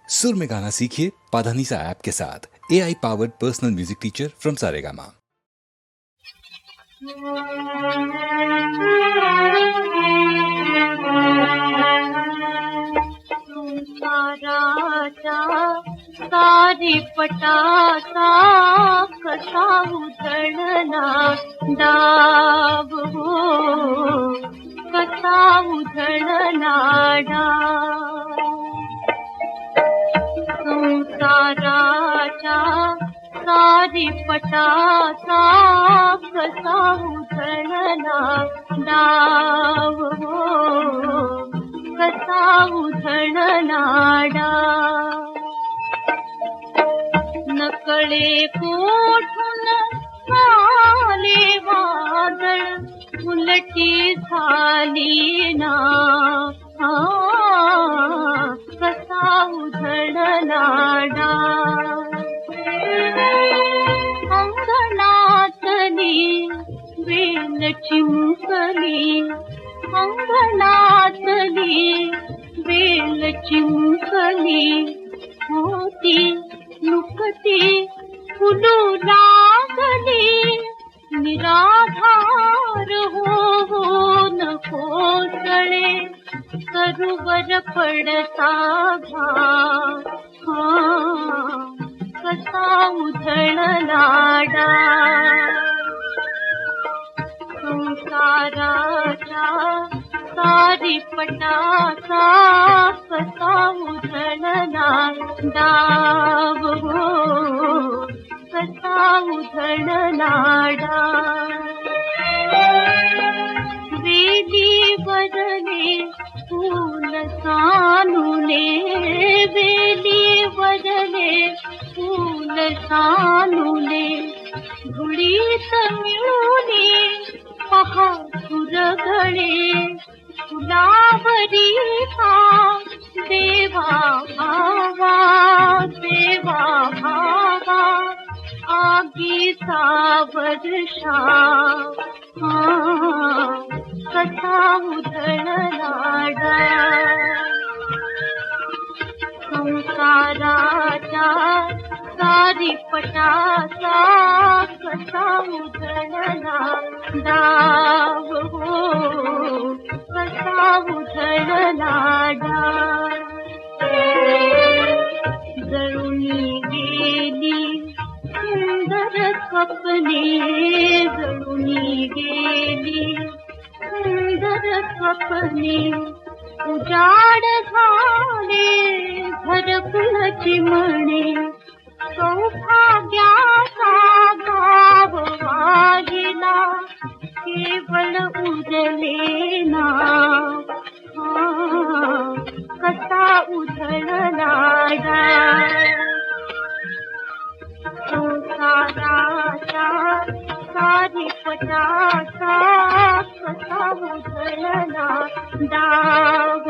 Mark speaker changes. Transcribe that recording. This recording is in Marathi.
Speaker 1: सुर में गाना सीखिए पाधानीसा ऐप के साथ। AI powered personal music teacher from Saregama.
Speaker 2: सारी पटासा कसा उधळला डाव हो, कसा उधळला डाव संसाराच्या सारी पटासा कसा उधळला डाव हो, कसा उधळला डाव नकळे कोठून आले वादळ उलटी झाली ना कसा उधळला डाव अंगणातली वेल चिमुकली अंगणातली वेल चिमुकली होती नुकती फुलू लागली निराधार होऊन कोसळे सरोवर पडता घाट कसा उधळला डाव संसाराच्या सारी पटासा कसा उधळला डाव हो, कसा उधळला डाव वेली वरले फूल सानुले वेली वरले फूल सानुले धुळीत मिळूने पहा सुरगळे फुलावरी हा देवा भावा देवा भावा आगीचा वर्षा कसा उधळला डाव संसाराच्या सारी पटासा कसा उधळला डाव हो, कसा उधळला डाव जळूनी गेली सुंदर स्वप्ने जळूनी गेली सुंदर स्वप्ने उजाड झाले घरकुल चिमणे सौभाग्याचा गाव वाहिला केवळ उरले ना कसा उधळला डाव संसाराच्या सारी पटासा कसा उधळला डाव